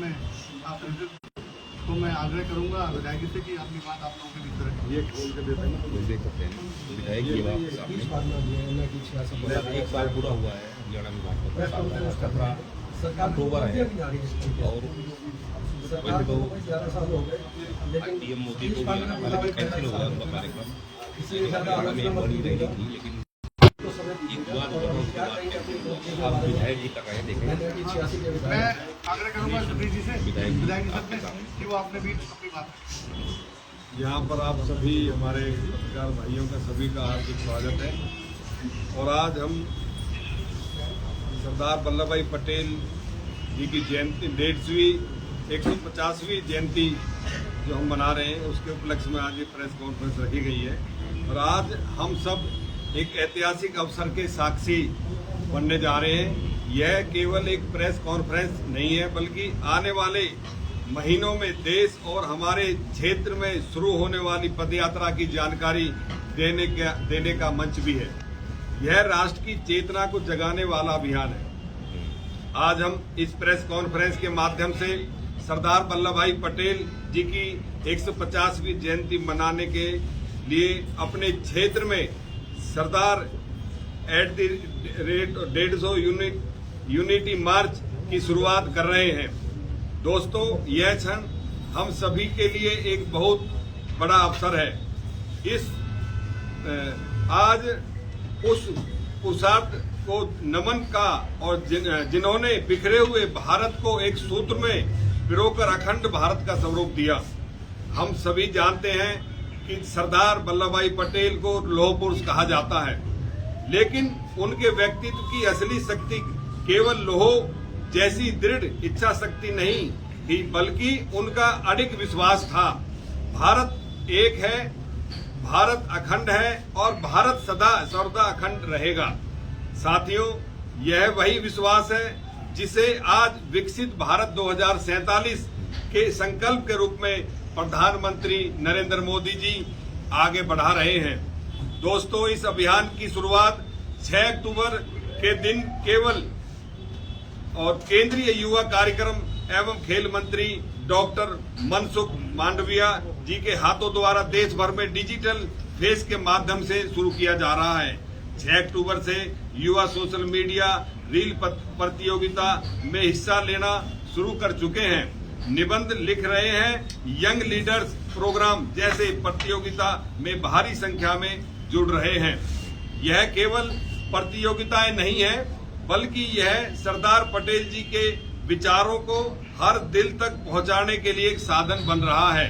में आप तो मैं आग्रह करूंगा विधायक से कि अपनी बात आप लोगों के भीतर रखें। ये खोल के देते हैं ना, देख सकते हैं विधायक की बात सामने एक साल पूरा हुआ है हरियाणा विभाग का 17 अक्टूबर है और वैसे तो पीएम मोदी को भी आना पहले कैंसिल हुआ उनका कार्यक्रम में बनी रही थी, लेकिन एक बात आप विधायक जी का कहें देखें। मैं आग्रह करूंगा सुप्रीत जी से विधायक जी कि वो अपने बीच अपनी बात रखें। यहाँ पर आप सभी हमारे पत्रकार भाइयों का सभी का हार्दिक स्वागत है। और आज हम सरदार वल्लभ भाई पटेल जी की जयंती 150वीं जयंती जो हम मना रहे हैं उसके उपलक्ष्य में आज ये प्रेस कॉन्फ्रेंस रखी गई है। और आज हम सब एक ऐतिहासिक अवसर के साक्षी बनने जा रहे हैं। यह केवल एक प्रेस कॉन्फ्रेंस नहीं है बल्कि आने वाले महीनों में देश और हमारे क्षेत्र में शुरू होने वाली पदयात्रा की जानकारी देने का मंच भी है। यह राष्ट्र की चेतना को जगाने वाला अभियान है। आज हम इस प्रेस कॉन्फ्रेंस के माध्यम से सरदार वल्लभ भाई पटेल जी की 150वीं जयंती मनाने के लिए अपने क्षेत्र में सरदार @150 यूनिटी मार्च की शुरुआत कर रहे हैं। दोस्तों, यह क्षण हम सभी के लिए एक बहुत बड़ा अवसर है। आज उस पुरुषार्थ को नमन का और जिन्होंने बिखरे हुए भारत को एक सूत्र में पिरोकर अखंड भारत का स्वरूप दिया। हम सभी जानते हैं कि सरदार वल्लभ भाई पटेल को लौह पुरुष कहा जाता है, लेकिन उनके व्यक्तित्व की असली शक्ति केवल लोह जैसी दृढ़ इच्छा शक्ति नहीं थी, बल्कि उनका अडिग विश्वास था। भारत एक है, भारत अखंड है और भारत सदा सर्वदा अखंड रहेगा। साथियों, यह वही विश्वास है जिसे आज विकसित भारत 2047 के संकल्प के रूप में प्रधानमंत्री नरेंद्र मोदी जी आगे बढ़ा रहे हैं। दोस्तों, इस अभियान की शुरुआत 6 अक्टूबर के दिन केवल और केंद्रीय युवा कार्यक्रम एवं खेल मंत्री डॉक्टर मनसुख मांडविया जी के हाथों द्वारा देश भर में डिजिटल फेस के माध्यम से शुरू किया जा रहा है। 6 अक्टूबर से युवा सोशल मीडिया रील प्रतियोगिता में हिस्सा लेना शुरू कर चुके हैं, निबंध लिख रहे हैं, यंग लीडर्स प्रोग्राम जैसे प्रतियोगिता में भारी संख्या में जुड़ रहे हैं। यह केवल प्रतियोगिताएं नहीं है बल्कि यह सरदार पटेल जी के विचारों को हर दिल तक पहुंचाने के लिए एक साधन बन रहा है।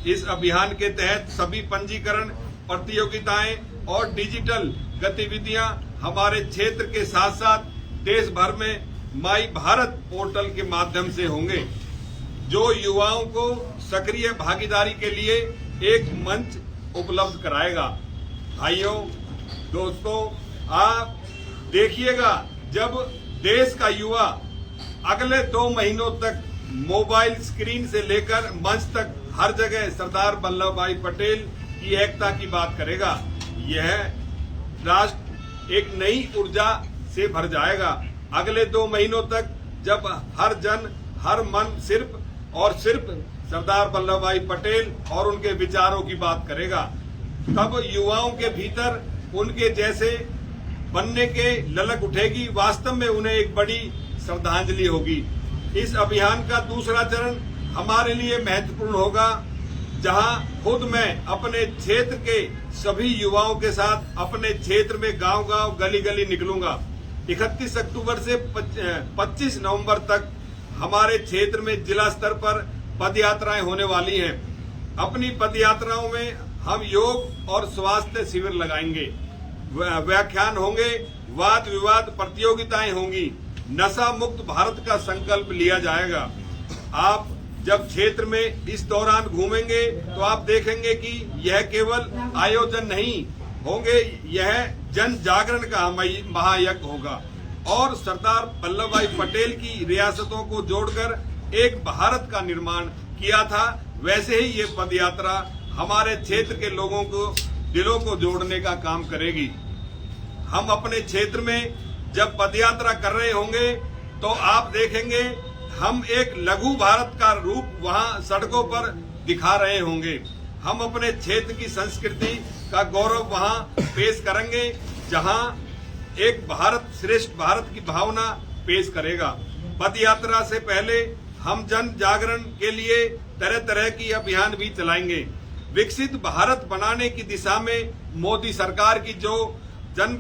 इस अभियान के तहत सभी पंजीकरण, प्रतियोगिताएं और डिजिटल गतिविधियां हमारे क्षेत्र के साथ साथ देश भर में माई भारत पोर्टल के माध्यम से होंगे, जो युवाओं को सक्रिय भागीदारी के लिए एक मंच उपलब्ध कराएगा। भाइयों, दोस्तों, आप देखिएगा जब देश का युवा अगले 2 महीनों तक मोबाइल स्क्रीन से लेकर मंच तक हर जगह सरदार वल्लभ भाई पटेल की एकता की बात करेगा, यह राष्ट्र एक नई ऊर्जा से भर जाएगा। अगले 2 महीनों तक जब हर जन, हर मन सिर्फ और सिर्फ सरदार वल्लभ भाई पटेल और उनके विचारों की बात करेगा, तब युवाओं के भीतर उनके जैसे बनने के ललक उठेगी। वास्तव में उन्हें एक बड़ी श्रद्धांजलि होगी। इस अभियान का दूसरा चरण हमारे लिए महत्वपूर्ण होगा, जहां खुद मैं अपने क्षेत्र के सभी युवाओं के साथ अपने क्षेत्र में गांव-गांव, गली-गली निकलूंगा। 31 अक्टूबर से 25 नवंबर तक हमारे क्षेत्र में जिला स्तर पर पदयात्राएं होने वाली हैं। अपनी पदयात्राओं में हम योग और स्वास्थ्य शिविर लगाएंगे, व्याख्यान होंगे, वाद विवाद प्रतियोगिताएं होंगी, नशा मुक्त भारत का संकल्प लिया जाएगा। आप जब क्षेत्र में इस दौरान घूमेंगे तो आप देखेंगे कि यह केवल आयोजन नहीं होंगे, यह जन जागरण का महायज्ञ होगा और सरदार वल्लभ भाई पटेल की रियासतों को जोड़कर एक भारत का निर्माण किया था, वैसे ही ये पदयात्रा हमारे क्षेत्र के लोगों को दिलों को जोड़ने का काम करेगी। हम अपने क्षेत्र में जब पदयात्रा कर रहे होंगे तो आप देखेंगे हम एक लघु भारत का रूप वहां सड़कों पर दिखा रहे होंगे। हम अपने क्षेत्र की संस्कृति का गौरव वहां पेश करेंगे, जहां एक भारत श्रेष्ठ भारत की भावना पेश करेगा। पद यात्रा से पहले हम जन जागरण के लिए तरह तरह की अभियान भी चलाएंगे। विकसित भारत बनाने की दिशा में मोदी सरकार की जो जन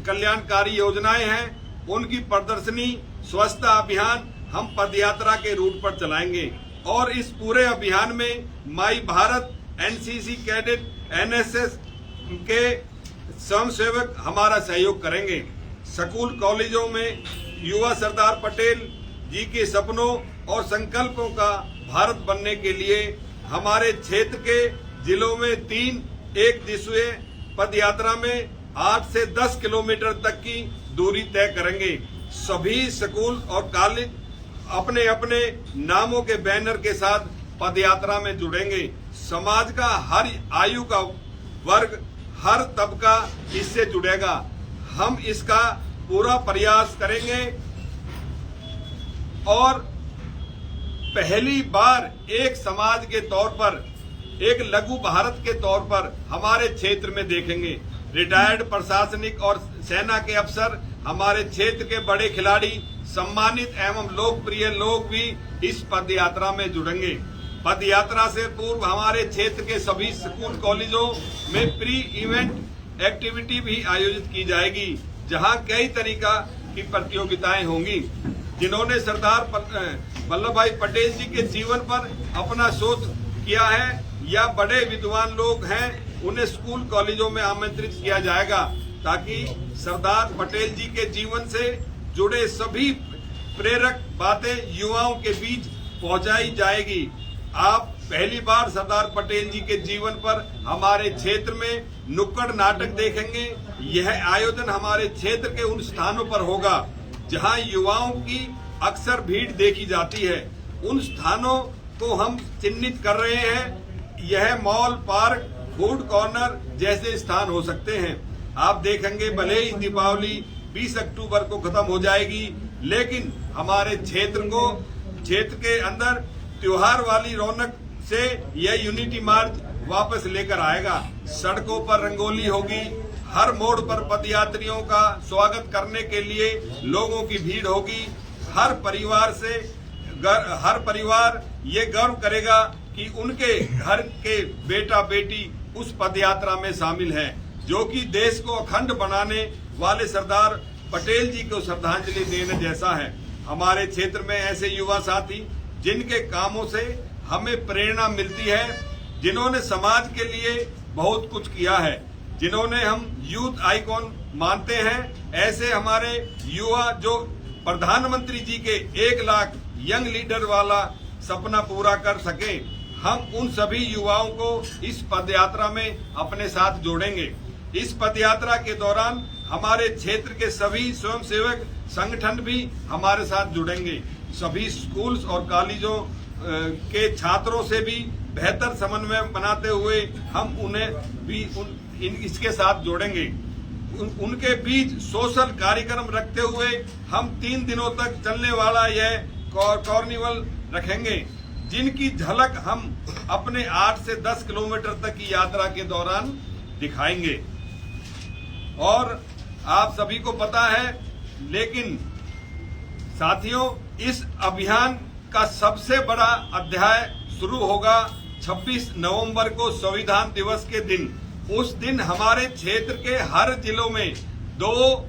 कल्याणकारी योजनाएं हैं, उनकी प्रदर्शनी, स्वच्छता अभियान हम पदयात्रा के रूट पर चलाएंगे। और इस पूरे अभियान में माई भारत, एनसीसी कैडेट, एनएसएस के स्वयंसेवक हमारा सहयोग करेंगे। स्कूल कॉलेजों में युवा सरदार पटेल जी के सपनों और संकल्पों का भारत बनने के लिए हमारे क्षेत्र के जिलों में 3 एक दिवसीय पद यात्रा में 8 से 10 किलोमीटर तक की दूरी तय करेंगे। सभी स्कूल और कॉलेज अपने अपने नामों के बैनर के साथ पद यात्रा में जुड़ेंगे। समाज का हर आयु का वर्ग, हर तबका इससे जुड़ेगा। हम इसका पूरा प्रयास करेंगे और पहली बार एक समाज के तौर पर, एक लघु भारत के तौर पर हमारे क्षेत्र में देखेंगे। रिटायर्ड प्रशासनिक और सेना के अफसर, हमारे क्षेत्र के बड़े खिलाड़ी, सम्मानित एवं लोकप्रिय लोग भी इस पद यात्रा में जुड़ेंगे। पद यात्रा से पूर्व हमारे क्षेत्र के सभी स्कूल कॉलेजों में प्री इवेंट एक्टिविटी भी आयोजित की जाएगी, जहां कई तरीका की प्रतियोगिताएं होंगी। जिन्होंने सरदार वल्लभ भाई पटेल जी के जीवन पर अपना शोध किया है या बड़े विद्वान लोग हैं, उन्हें स्कूल कॉलेजों में आमंत्रित किया जाएगा, ताकि सरदार पटेल जी के जीवन से जुड़े सभी प्रेरक बातें युवाओं के बीच पहुंचाई जाएगी। आप पहली बार सरदार पटेल जी के जीवन पर हमारे क्षेत्र में नुक्कड़ नाटक देखेंगे। यह आयोजन हमारे क्षेत्र के उन स्थानों पर होगा जहां युवाओं की अक्सर भीड़ देखी जाती है। उन स्थानों को हम चिन्हित कर रहे हैं। यह मॉल, पार्क, फूड कॉर्नर जैसे स्थान हो सकते हैं। आप देखेंगे भले ही दीपावली 20 अक्टूबर को खत्म हो जाएगी, लेकिन हमारे क्षेत्र के अंदर त्योहार वाली रौनक से यह यूनिटी मार्च वापस लेकर आएगा। सड़कों पर रंगोली होगी, हर मोड़ पर पदयात्रियों का स्वागत करने के लिए लोगों की भीड़ होगी। हर परिवार ये गर्व करेगा कि उनके घर के बेटा बेटी उस पदयात्रा में शामिल हैं, जो कि देश को अखंड बनाने वाले सरदार पटेल जी को श्रद्धांजलि देने जैसा है। हमारे क्षेत्र में ऐसे युवा साथी जिनके कामों से हमें प्रेरणा मिलती है, जिन्होंने समाज के लिए बहुत कुछ किया है, जिन्होंने हम यूथ आइकॉन मानते हैं, ऐसे हमारे युवा जो प्रधानमंत्री जी के 1 लाख यंग लीडर वाला सपना पूरा कर सके, हम उन सभी युवाओं को इस पदयात्रा में अपने साथ जोड़ेंगे। इस पदयात्रा के दौरान हमारे क्षेत्र के सभी स्वयंसेवक संगठन भी हमारे साथ जुड़ेंगे। सभी स्कूल्स और कॉलेजों के छात्रों से भी बेहतर समन्वय बनाते हुए हम उन्हें भी इसके साथ जोड़ेंगे। उनके बीच सोशल कार्यक्रम रखते हुए हम 3 दिनों तक चलने वाला यह कार्निवल रखेंगे, जिनकी झलक हम अपने 8 से 10 किलोमीटर तक की यात्रा के दौरान दिखाएंगे। और आप सभी को पता है, लेकिन साथियों, इस अभियान का सबसे बड़ा अध्याय शुरू होगा 26 नवंबर को संविधान दिवस के दिन। उस दिन हमारे क्षेत्र के हर जिलों में 2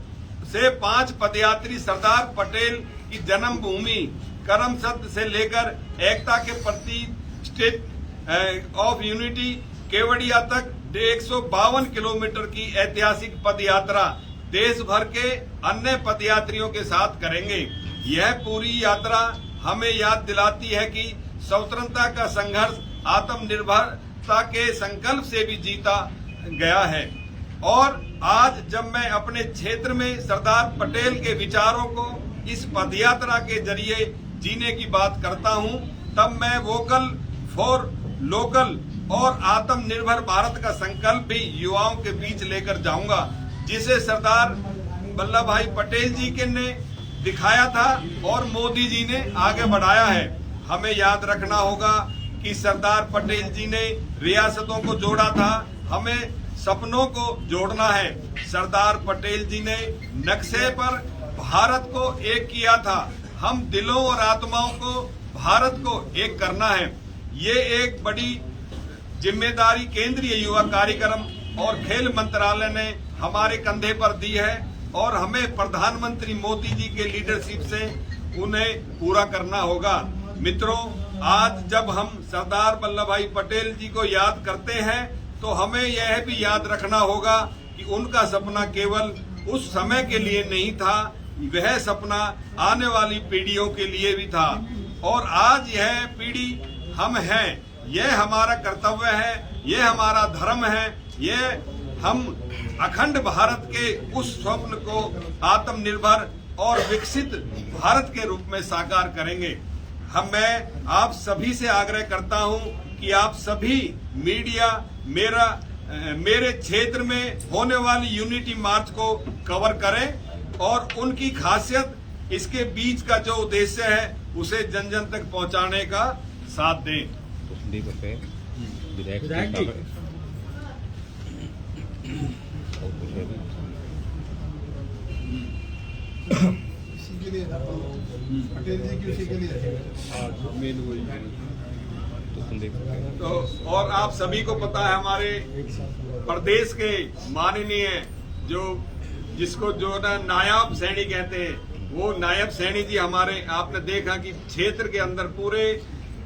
से 5 पदयात्री सरदार पटेल की जन्मभूमि करमसद से लेकर एकता के प्रतीक स्टेट ऑफ यूनिटी केवड़िया तक 152 किलोमीटर की ऐतिहासिक पदयात्रा देश भर के अन्य पदयात्रियों के साथ करेंगे। यह पूरी यात्रा हमें याद दिलाती है कि स्वतंत्रता का संघर्ष आत्मनिर्भरता के संकल्प से भी जीता गया है। और आज जब मैं अपने क्षेत्र में सरदार पटेल के विचारों को इस पदयात्रा के जरिए जीने की बात करता हूं, तब मैं वोकल फॉर लोकल और आत्मनिर्भर भारत का संकल्प भी युवाओं के बीच लेकर जाऊंगा, जिसे सरदार वल्लभ भाई पटेल जी के ने दिखाया था और मोदी जी ने आगे बढ़ाया है। हमें याद रखना होगा कि सरदार पटेल जी ने रियासतों को जोड़ा था, हमें सपनों को जोड़ना है। सरदार पटेल जी ने नक्शे पर भारत को एक किया था, हम दिलों और आत्माओं को भारत को एक करना है। ये एक बड़ी जिम्मेदारी केंद्रीय युवा कार्यक्रम और खेल मंत्रालय ने हमारे कंधे पर दी है और हमें प्रधानमंत्री मोदी जी के लीडरशिप से उन्हें पूरा करना होगा। मित्रों, आज जब हम सरदार वल्लभ भाई पटेल जी को याद करते हैं तो हमें यह भी याद रखना होगा कि उनका सपना केवल उस समय के लिए नहीं था, वह सपना आने वाली पीढ़ियों के लिए भी था और आज यह पीढ़ी हम हैं। यह हमारा कर्तव्य है, यह हमारा धर्म है, यह हम अखंड भारत के उस स्वप्न को आत्मनिर्भर और विकसित भारत के रूप में साकार करेंगे। मैं आप सभी से आग्रह करता हूं कि आप सभी मीडिया मेरे क्षेत्र में होने वाली यूनिटी मार्च को कवर करें और उनकी खासियत, इसके बीच का जो उद्देश्य है उसे जन जन तक पहुंचाने का साथ दें। तो संदीप विधायक जी और कुछ है इसी के लिए पटेल जी की उसी के लिए तो संदीप तो और आप सभी को पता है हमारे प्रदेश के माननीय जिसको जो ना नायब सैनी कहते हैं, वो नायब सैनी जी हमारे, आपने देखा कि क्षेत्र के अंदर पूरे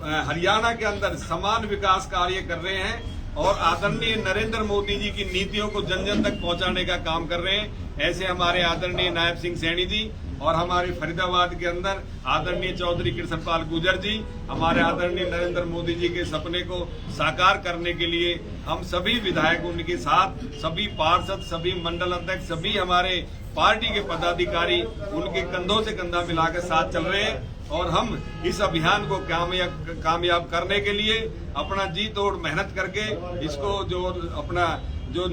हरियाणा के अंदर समान विकास कार्य कर रहे हैं और आदरणीय नरेंद्र मोदी जी की नीतियों को जन जन तक पहुंचाने का काम कर रहे हैं। ऐसे हमारे आदरणीय नायब सिंह सैनी जी और हमारे फरीदाबाद के अंदर आदरणीय चौधरी कृष्णपाल गुर्जर जी हमारे आदरणीय नरेंद्र मोदी जी के सपने को साकार करने के लिए हम सभी विधायक उनके साथ, सभी पार्षद, सभी मंडल अध्यक्ष, सभी हमारे पार्टी के पदाधिकारी उनके कंधों से कंधा मिलाकर साथ चल रहे हैं और हम इस अभियान को कामयाब करने के लिए अपना जी तोड़ मेहनत करके इसको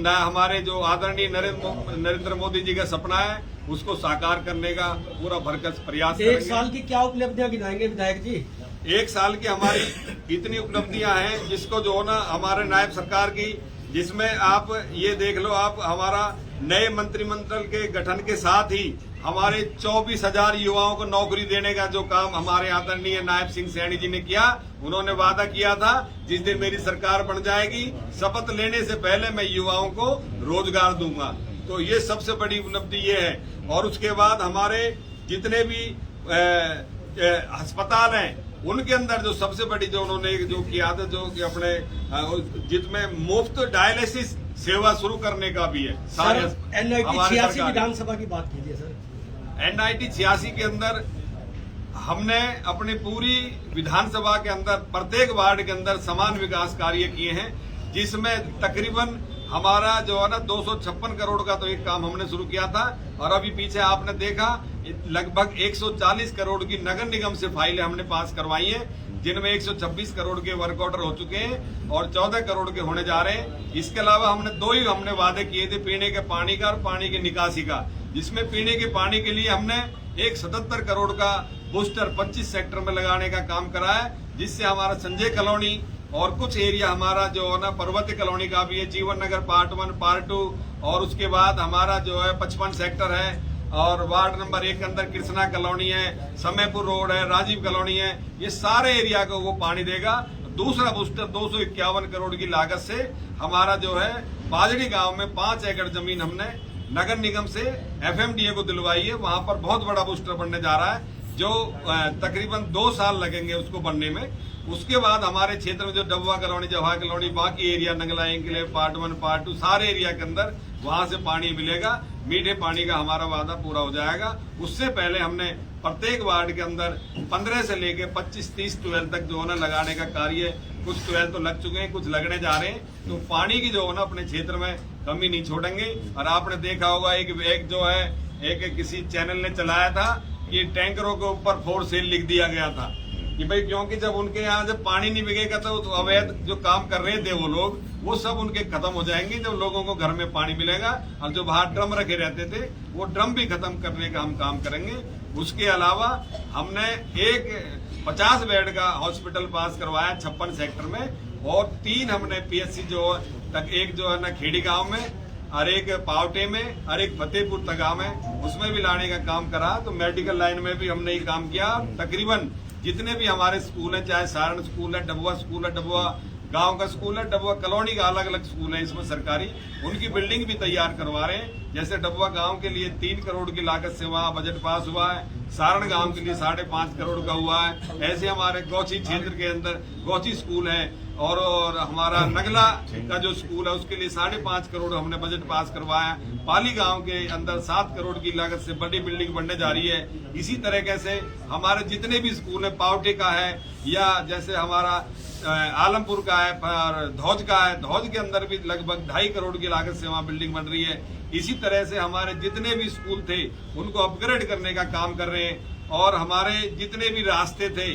हमारे जो आदरणीय नरेंद्र मोदी जी का सपना है उसको साकार करने का पूरा भरकस प्रयास करेंगे। 1 साल की क्या उपलब्धियां गिनाएंगे विधायक जी? 1 साल की हमारी इतनी उपलब्धियां हैं जिसको जो ना हमारे नायब सरकार की, जिसमें आप ये देख लो, आप हमारा नए मंत्रिमंडल के गठन के साथ ही हमारे 24,000 युवाओं को नौकरी देने का जो काम हमारे आदरणीय नायब सिंह सैनी जी ने किया। उन्होंने वादा किया था जिस दिन मेरी सरकार बन जाएगी शपथ लेने से पहले मैं युवाओं को रोजगार दूंगा। तो ये सबसे बड़ी उपलब्धि ये है। और उसके बाद हमारे जितने भी अस्पताल हैं उनके अंदर जो सबसे बड़ी जो उन्होंने जो किया था, जो कि अपने जिसमें मुफ्त डायलिसिस सेवा शुरू करने का भी है। सर, NIT 86 विधानसभा की बात कीजिए सर। NIT 86 के अंदर हमने अपनी पूरी विधानसभा के अंदर प्रत्येक वार्ड के अंदर समान विकास कार्य किए हैं, जिसमें तकरीबन हमारा जो है ना 256 करोड़ का तो एक काम हमने शुरू किया था और अभी पीछे आपने देखा लगभग 140 करोड़ की नगर निगम से फाइलें हमने पास करवाई हैं, जिनमें 126 करोड़ के वर्क ऑर्डर हो चुके हैं और 14 करोड़ के होने जा रहे हैं। इसके अलावा हमने वादे किए थे पीने के पानी का और पानी की निकासी का, जिसमें पीने के पानी के लिए हमने 177 करोड़ का बूस्टर 25 सेक्टर में लगाने का काम करा है, जिससे हमारा संजय कॉलोनी और कुछ एरिया हमारा जो है ना पर्वतीय कॉलोनी का भी है, जीवन नगर पार्ट 1 पार्ट 2 और उसके बाद हमारा जो है 55 सेक्टर है और वार्ड नंबर 1 के अंदर कृष्णा कॉलोनी है, समयपुर रोड है, राजीव कॉलोनी है, ये सारे एरिया को वो पानी देगा। दूसरा बूस्टर 251 करोड़ की लागत से हमारा जो है बाजड़ी गांव में 5 एकड़ जमीन हमने नगर निगम से FMDA को दिलवाई है। वहां पर बहुत बड़ा बूस्टर बनने जा रहा है, जो तकरीबन 2 साल लगेंगे उसको बनने में। उसके बाद हमारे क्षेत्र में जो डब्बा कॉलोनी, जवाहर कॉलोनी, बाकी area Nangla enclave part 1 part 2 सारे एरिया के अंदर वहां से पानी मिलेगा। मीठे पानी का हमारा वादा पूरा हो जाएगा। उससे पहले हमने प्रत्येक वार्ड के अंदर 15 से लेके 25-30 ट्वेल्व तक जो है ना लगाने का कार्य, कुछ ट्वेल्व तो लग चुके हैं, कुछ लगने जा रहे हैं। तो पानी की जो है ना अपने क्षेत्र में कमी नहीं छोड़ेंगे। और आपने देखा होगा एक जो है एक किसी चैनल ने चलाया था कि टैंकरों के ऊपर फॉर सेल लिख दिया गया था कि भाई, क्योंकि जब उनके यहाँ जब पानी नहीं बिकेगा तो अवैध जो काम कर रहे थे वो लोग, वो सब उनके खत्म हो जाएंगे जब लोगों को घर में पानी मिलेगा। और जो बाहर ड्रम रखे रहते थे वो ड्रम भी खत्म करने का हम काम करेंगे। उसके अलावा हमने एक 50 बेड का हॉस्पिटल पास करवाया 56 सेक्टर में, और 3 हमने पीएचसी जो तक, एक जो है ना खेड़ी गांव में, और एक पावटे में, और एक फतेहपुर तगा में, उसमें भी लाने का काम करा। तो मेडिकल लाइन में भी हमने ये काम किया। तकरीबन जितने भी हमारे स्कूल हैं, चाहे सारण स्कूल है, डबुआ स्कूल है, डबुआ गांव का स्कूल है, डबुआ कॉलोनी का अलग अलग स्कूल है इसमें सरकारी, उनकी बिल्डिंग भी तैयार करवा रहे हैं। जैसे डबुआ गांव के लिए 3 करोड़ की लागत से वहाँ बजट पास हुआ है, सारण गांव के लिए 5.5 करोड़ का हुआ है। ऐसे हमारे गौची क्षेत्र के अंदर गौची स्कूल है, और हमारा नगला का जो स्कूल है उसके लिए 5.5 करोड़ हमने बजट पास करवाया। पाली गांव के अंदर 7 करोड़ की लागत से बड़ी बिल्डिंग बनने जा रही है। इसी तरीके से हमारे जितने भी स्कूल है, पावटे का है, या जैसे हमारा आलमपुर का है, धौज का है, धौज के अंदर भी लगभग 2.5 करोड़ की लागत से वहाँ बिल्डिंग बन रही है। इसी तरह से हमारे जितने भी स्कूल थे उनको अपग्रेड करने का काम कर रहे हैं। और हमारे जितने भी रास्ते थे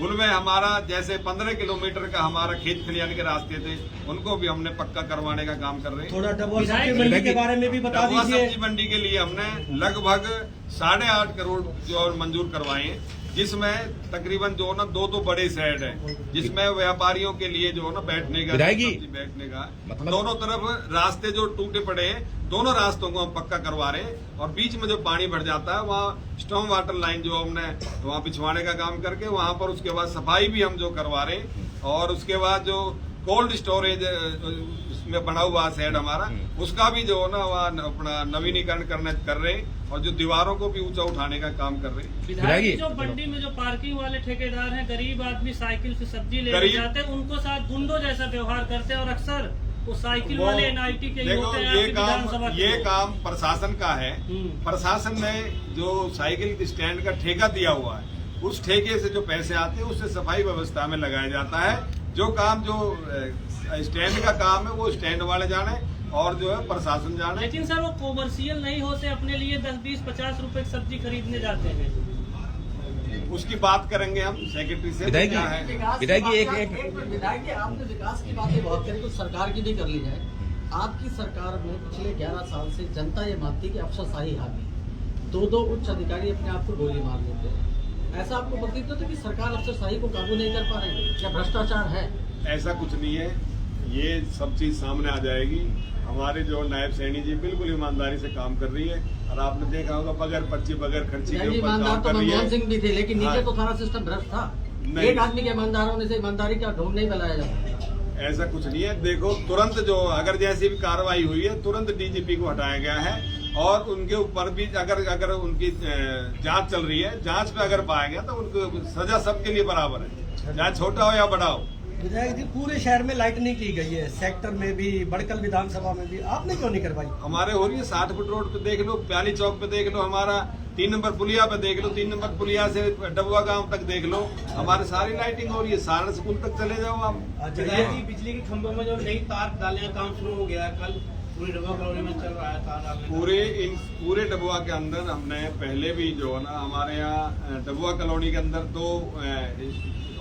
उनमें हमारा जैसे 15 किलोमीटर का हमारा खेत खलियान के रास्ते थे, उनको भी हमने पक्का करवाने का काम कर रहे हैं। थोड़ा डबुआ सब्जी मंडी के बारे में भी बता डबुआ दीजिए। सब्जी मंडी के लिए हमने लगभग 8.5 करोड़ जो मंजूर करवाए हैं, जिसमें तकरीबन जो ना 2 बड़े शेड हैं, जिसमें व्यापारियों के लिए जो ना बैठने का, बैठने का मतलब दोनों तरफ रास्ते जो टूटे पड़े हैं, दोनों रास्तों को हम पक्का करवा रहे हैं। और बीच में जो पानी भर जाता है वहाँ स्टॉर्म वाटर लाइन जो हमने वहाँ बिछवाने का काम करके वहाँ पर, उसके बाद सफाई भी हम जो करवा रहे हैं। और उसके बाद जो कोल्ड स्टोरेज में बना हुआ शेड हमारा, उसका भी जो है ना वहाँ अपना नवीनीकरण कर रहे हैं, और जो दीवारों को भी ऊंचा उठाने का काम कर रहे हैं। विधायक जो मंडी में जो पार्किंग वाले ठेकेदार हैं, गरीब आदमी साइकिल से सब्जी लेने जाते हैं, उनको साथ गुंडों जैसा व्यवहार करते हैं, और अक्सर वो साइकिल वाले एनआईटी के ही होते हैं। ये काम प्रशासन का है। प्रशासन ने जो साइकिल स्टैंड का ठेका दिया हुआ है, उस ठेके से जो पैसे आते हैं उससे सफाई व्यवस्था में लगाया जाता है। जो काम जो स्टैंड का काम है वो स्टैंड वाले जाने, और जो है प्रशासन जाने। लेकिन सर वो कॉमर्शियल नहीं होते, अपने लिए 10, 20, 50 रुपए की सब्जी खरीदने जाते हैं। उसकी बात करेंगे हम सेक्रेटरी से। विधायक क्या है विधायक जी, एक विधायक जी, आपने विकास की बातें बहुत करी, कुछ सरकार की भी कर ली जाए। आपकी सरकार में पिछले 11 साल से जनता ये मानती है कि अफसरशाही हावी, 2 उच्च अधिकारी अपने आप को गोली मार देते हैं। ऐसा आपको प्रतीत होता है कि सरकार अफसरशाही को काबू नहीं कर पा रही है, या भ्रष्टाचार है? ऐसा कुछ नहीं है, ये सब चीज सामने आ जाएगी। हमारे जो नायब सैनी जी बिल्कुल ईमानदारी से काम कर रही है, और आपने देखा होगा बगैर पर्ची बगैर खर्ची के ऊपर काम कर रही है। मनमोहन सिंह भी थे, लेकिन नीचे तो सारा सिस्टम भ्रष्ट था। एक आदमी के ईमानदार होने से ईमानदारी का ढोंग नहीं फैलाया जाता। ऐसा कुछ नहीं है। देखो, तुरंत जो अगर जैसी भी कार्रवाई हुई है, तुरंत डीजीपी को हटाया गया है, और उनके ऊपर भी अगर उनकी जांच चल रही है, जांच पे अगर पाया गया तो उनको सजा सबके लिए बराबर है, चाहे छोटा हो या बड़ा हो। विधायक जी, पूरे शहर में लाइटनिंग की गई है, सेक्टर में भी, बड़कल विधानसभा में भी, आपने क्यों नहीं करवाई? हमारे हो रही है 60 फुट रोड पे देख लो, प्याली चौक पे देख लो, हमारा 3 नंबर पुलिया पे देख लो, 3 नंबर पुलिया से डबुआ गांव तक देख लो, हमारे सारी लाइटिंग हो रही है। सारण स्कूल तक चले जाओ आप। बिजली के खंभों में जो नई तार डालने का काम शुरू हो गया है, कल पूरी डबुआ कॉलोनी में चल रहा है तार डालने। पूरे डबुआ के अंदर हमने पहले भी जो है ना, हमारे यहाँ डबुआ कॉलोनी के अंदर 2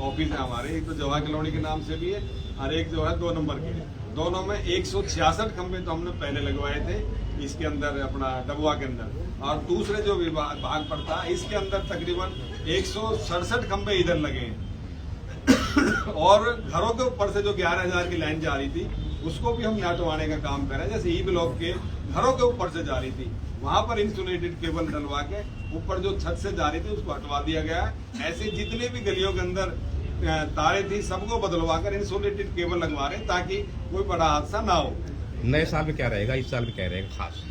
ऑफिस है हमारे, एक तो जवाहर कॉलोनी के नाम से भी है, और एक जो है 2 नंबर के। दोनों में 166 खंभे तो हमने पहले लगवाए थे इसके अंदर, अपना डबुआ के अंदर, और दूसरे जो भाग पड़ता है इसके अंदर तकरीबन 167 खंभे इधर लगे हैं। और घरों के ऊपर से जो 11,000 की लाइन जा रही थी उसको भी हम हटवाने का काम कर रहे हैं। जैसे ई ब्लॉक के घरों के ऊपर से जा रही थी, वहां पर इंसुलेटेड केबल डलवा के ऊपर जो छत से जा रही थी उसको हटवा दिया गया है। ऐसे जितने भी गलियों के अंदर तारे थी सबको बदलवा कर इंसुलेटेड केबल लगवा रहे हैं, ताकि कोई बड़ा हादसा ना हो। नए साल में क्या रहेगा, इस साल में क्या रहेगा खास?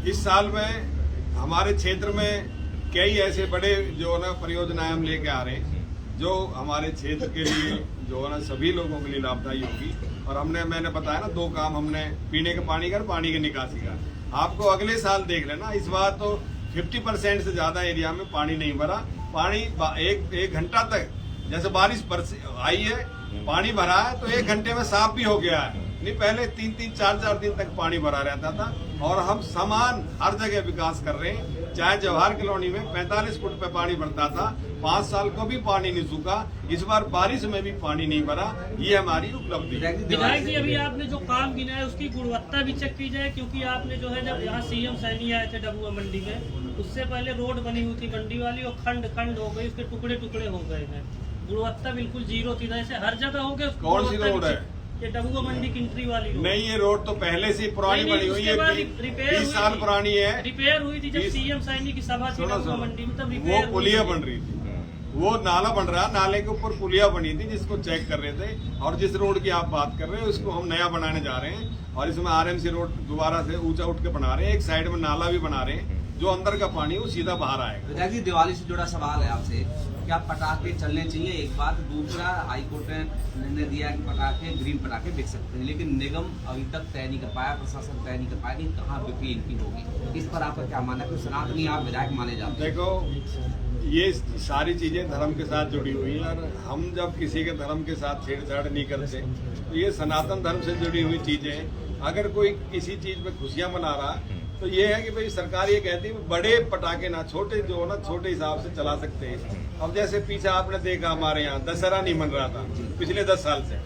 इस साल में हमारे क्षेत्र में कई ऐसे बड़े जो ना परियोजनाएं हम लेके आ रहे हैं, जो हमारे क्षेत्र के लिए जो है ना सभी लोगों के लिए लाभदायी होगी। और मैंने बताया ना 2 काम हमने पीने के पानी का, पानी की निकासी का। आपको अगले साल देख लेना, इस बार तो 50% से ज्यादा एरिया में पानी नहीं भरा। पानी एक घंटा तक, जैसे बारिश आई है, पानी भरा है तो 1 घंटे में साफ भी हो गया है। नहीं, पहले 3-3, 4-4 दिन तक पानी भरा रहता था। और हम समान हर जगह विकास कर रहे हैं। चाहे जवाहर कॉलोनी में 45 फुट पे पानी भरता था, 5 साल को भी पानी नहीं सूखा। इस बार बारिश में भी पानी नहीं भरा, ये हमारी उपलब्धि है। विधायक जी, अभी आपने जो काम गिना है उसकी गुणवत्ता भी चेक की जाए, क्योंकि आपने जो है जब यहाँ सीएम सैनी आए थे डबुआ मंडी में, उससे पहले रोड बनी हुई थी मंडी वाली, और खंड खंड हो गई, उसके टुकड़े टुकड़े हो गए हैं। गुणवत्ता बिल्कुल जीरो थी, ऐसे हर जगह हो गए। कौन सी रोड है? ये डबुआ मंडी किंट्री वाली रोड। नहीं, ये रोड तो पहले से पुरानी नहीं, बनी हुई उसके बाद है, रिपेयर 20 साल हुई थी। पुरानी है। रिपेयर हुई थी जब 20 सीएम सैनी की सभा थी सुनो, डबुआ सुनो। मंडी में, तब वो रिपेयर पुलिया हुई बन थी। रही थी, वो नाला बन रहा, नाले के ऊपर पुलिया बनी थी जिसको चेक कर रहे थे। और जिस रोड की आप बात कर रहे हैं उसको हम नया बनाने जा रहे हैं, और इसमें आरएमसी रोड दोबारा से ऊंचा उठ के बना रहे हैं। एक साइड में नाला भी बना रहे हैं, जो अंदर का पानी वो सीधा बाहर आएगा। विधायक जी, दिवाली से जुड़ा सवाल है आपसे, क्या पटाखे चलने चाहिए? एक बात। दूसरा, हाईकोर्ट ने निर्णय दिया कि पटाखे ग्रीन पटाखे बिक सकते हैं, लेकिन निगम अभी तक तय नहीं कर पाया, प्रशासन तय नहीं कर पाया कि कहाँ बिक्री इनकी होगी। इस पर आपका क्या मानना है? सनातनी आप विधायक माने जाते हैं। देखो, ये सारी चीजें धर्म के साथ जुड़ी हुई हैं, और हम जब किसी के धर्म के साथ छेड़छाड़ नहीं करते, तो ये सनातन धर्म से जुड़ी हुई चीजें हैं। अगर कोई किसी चीज में खुशियां मना रहा है तो ये है कि भाई सरकार ये कहती है बड़े पटाखे ना, छोटे जो ना छोटे हिसाब से चला सकते हैं। अब जैसे पीछे आपने देखा हमारे यहाँ दशहरा नहीं मन रहा था पिछले 10 साल से,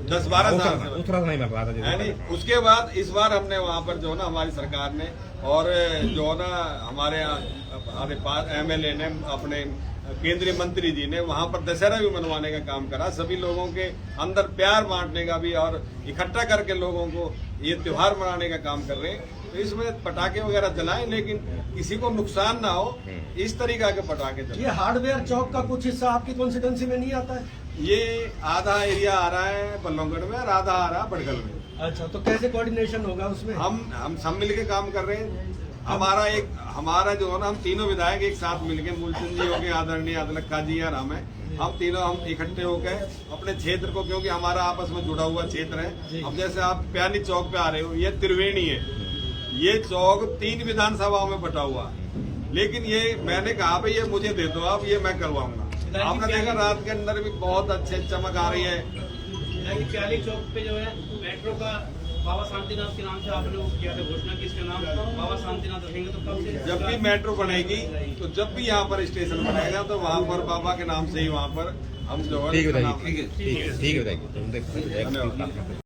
10-12 साल से नहीं बन रहा था है नहीं। उसके बाद इस बार हमने वहाँ पर जो ना हमारी सरकार ने और जो ना हमारे MLA ने, अपने केंद्रीय मंत्री जी ने वहाँ पर दशहरा भी मनवाने का काम करा, सभी लोगों के अंदर प्यार बांटने का भी, और इकट्ठा करके लोगों को ये त्योहार मनाने का काम कर रहे हैं। तो इसमें पटाखे वगैरह जलाएं, लेकिन किसी को नुकसान ना हो, इस तरीका के पटाखे जलाएं। ये हार्डवेयर चौक का कुछ हिस्सा आपकी कॉन्स्टिट्यूंसी में नहीं आता है? ये आधा एरिया आ रहा है बल्लभगढ़ में और आधा आ रहा है बड़गल में। अच्छा, तो कैसे कोऑर्डिनेशन होगा उसमें? हम सब मिलके काम कर रहे हैं। हमारा जो है ना, हम तीनों विधायक एक साथ मिलके, मूलचंद जी हो गए, आदरणीय अदलखा जी और हम तीनों हम इकट्ठे हो गए अपने क्षेत्र को, क्योंकि हमारा आपस में जुड़ा हुआ क्षेत्र है। अब जैसे आप प्यानी चौक पे आ रहे हो, ये त्रिवेणी है, ये चौक 3 विधानसभाओं में बटा हुआ, लेकिन ये मैंने कहा भाई ये मुझे दे दो आप, ये मैं करवाऊंगा। आपने देखा रात के अंदर भी बहुत अच्छे चमक आ रही है। प्याली चौक पे जो है मेट्रो का बाबा शांतिनाथ के नाम से आपने वो किया था घोषणा की, इसका नाम बाबा शांतिनाथ रखेंगे। तो कब से जब भी मेट्रो बनेगी, तो जब भी यहाँ पर स्टेशन बनेगा, तो वहाँ पर बाबा के नाम से ही वहाँ पर हम जो है ठीक है, ठीक है, ठीक है, धन्यवाद।